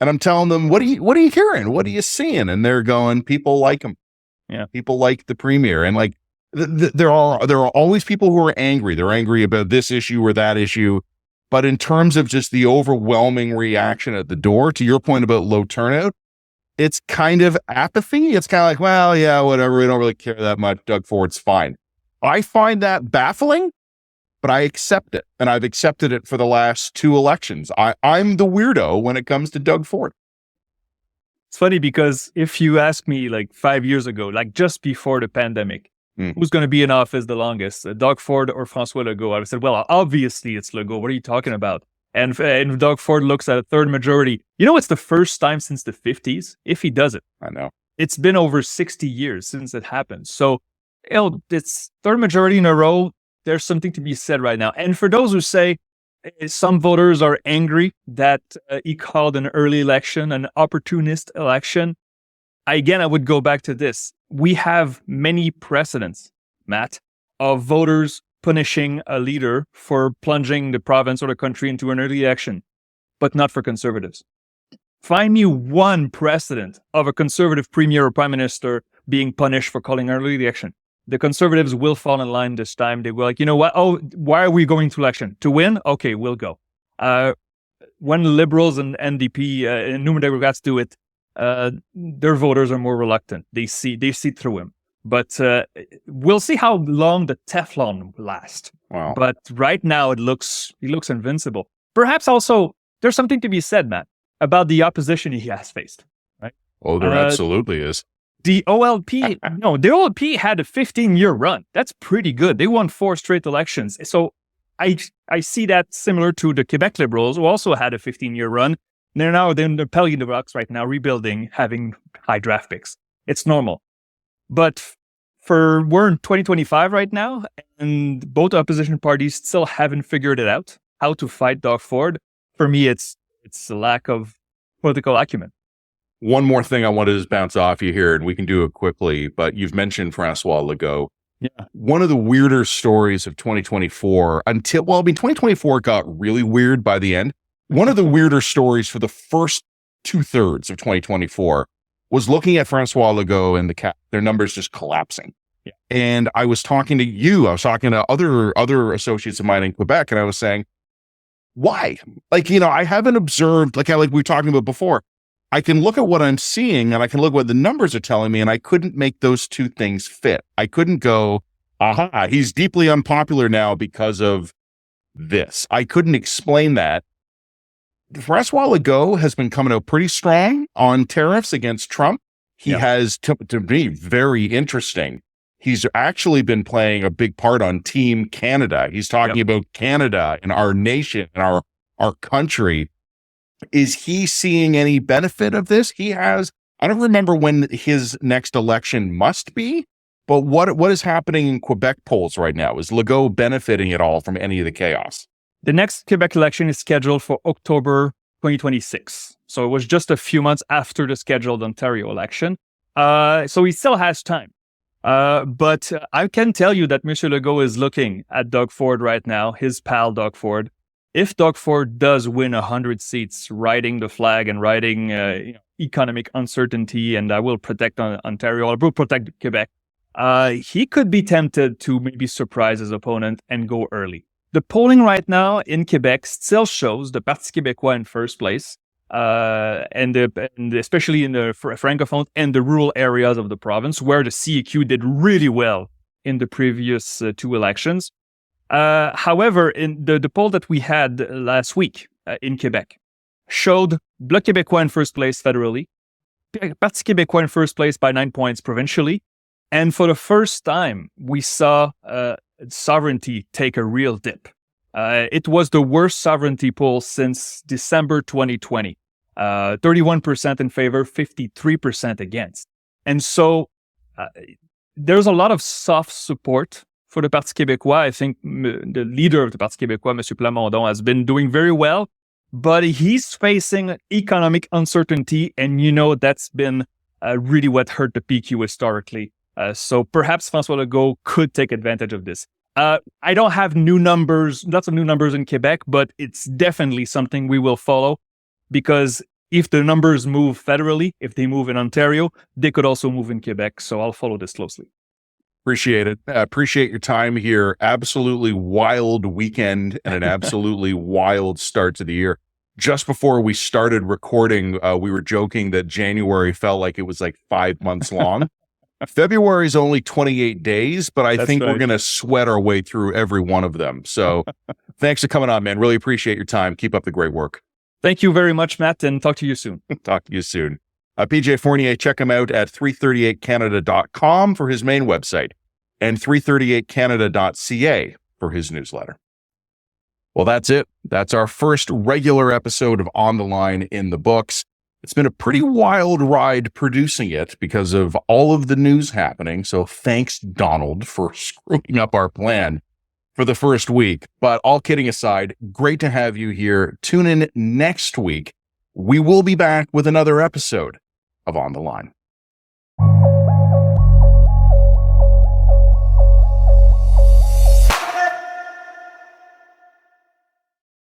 And I'm telling them, what are you hearing? What are you seeing? And they're going, people like him. Yeah. People like the premier. And like, there are always people who are angry. They're angry about this issue or that issue. But in terms of just the overwhelming reaction at the door, to your point about low turnout, it's kind of apathy. It's kind of like, well, yeah, whatever. We don't really care that much. Doug Ford's fine. I find that baffling, but I accept it. And I've accepted it for the last 2 elections. I'm the weirdo when it comes to Doug Ford. It's funny because if you ask me like 5 years ago, like just before the pandemic, who's going to be in office the longest, Doug Ford or François Legault? I said, well, obviously it's Legault. What are you talking about? And Doug Ford looks at a third majority. You know, it's the first time since the 50s, if he does it. I know. It's been over 60 years since it happened. So, it's third majority in a row. There's something to be said right now. And for those who say some voters are angry that he called an early election, an opportunist election, I would go back to this. We have many precedents, Matt, of voters punishing a leader for plunging the province or the country into an early election, but not for conservatives. Find me one precedent of a conservative premier or prime minister being punished for calling an early election. The conservatives will fall in line this time. They will like, you know what? Oh, why are we going to election? To win? Okay, we'll go. When liberals and NDP and New Democrats do it, their voters are more reluctant. They see through him. But we'll see how long the Teflon will last. Wow. But right now he looks invincible. Perhaps also there's something to be said, Matt, about the opposition he has faced. Right? Oh, there absolutely is. The OLP had a 15-year run. That's pretty good. They won 4 straight elections. So I see that similar to the Quebec Liberals, who also had a 15-year run. They're pelling the rocks right now, rebuilding, having high draft picks. It's normal. But we're in 2025 right now, and both opposition parties still haven't figured it out, how to fight Doug Ford. For me, it's a lack of political acumen. One more thing I wanted to just bounce off you here, and we can do it quickly, but you've mentioned François Legault. Yeah. One of the weirder stories of 2024 2024 got really weird by the end. One of the weirder stories for the first 2/3 of 2024 was looking at François Legault and their numbers just collapsing. Yeah. And I was talking to you, I was talking to other associates of mine in Quebec, and I was saying, why? Like, I haven't observed, like we were talking about before, I can look at what I'm seeing and I can look at what the numbers are telling me, and I couldn't make those two things fit. I couldn't go, aha, he's deeply unpopular now because of this. I couldn't explain that. François Legault has been coming out pretty strong on tariffs against Trump. He has, to me, very interesting. He's actually been playing a big part on Team Canada. He's talking about Canada and our nation and our country. Is he seeing any benefit of this? He has. I don't remember when his next election must be, but what is happening in Quebec polls right now? Is Legault benefiting at all from any of the chaos? The next Quebec election is scheduled for October 2026. So it was just a few months after the scheduled Ontario election. So he still has time. But I can tell you that Mr. Legault is looking at Doug Ford right now, his pal Doug Ford. If Doug Ford does win 100 seats, riding the flag and riding economic uncertainty, and I will protect Ontario, I will protect Quebec, he could be tempted to maybe surprise his opponent and go early. The polling right now in Quebec still shows the Parti Québécois in first place, and especially in the francophone and the rural areas of the province, where the CEQ did really well in the previous 2 elections. However, in the poll that we had last week in Quebec showed Bloc Québécois in first place federally, Parti Québécois in first place by 9 points provincially, and for the first time, we saw sovereignty take a real dip. It was the worst sovereignty poll since December 2020. 31% in favor, 53% against. And so there's a lot of soft support for the Parti Québécois. I think the leader of the Parti Québécois, M. Plamondon, has been doing very well, but he's facing economic uncertainty, and that's been really what hurt the PQ historically. So perhaps François Legault could take advantage of this. I don't have lots of new numbers in Quebec, but it's definitely something we will follow, because if the numbers move federally, if they move in Ontario, they could also move in Quebec. So I'll follow this closely. Appreciate it. Appreciate your time here. Absolutely wild weekend and an absolutely wild start to the year. Just before we started recording, we were joking that January felt like it was like 5 months long. February is only 28 days, but I think we're going to sweat our way through every one of them. So thanks for coming on, man. Really appreciate your time. Keep up the great work. Thank you very much, Matt, and talk to you soon. Talk to you soon. PJ Fournier, check him out at 338canada.com for his main website and 338canada.ca for his newsletter. Well, that's it. That's our first regular episode of On the Line in the books. It's been a pretty wild ride producing it because of all of the news happening. So thanks, Donald, for screwing up our plan for the first week. But all kidding aside, great to have you here. Tune in next week. We will be back with another episode of On the Line.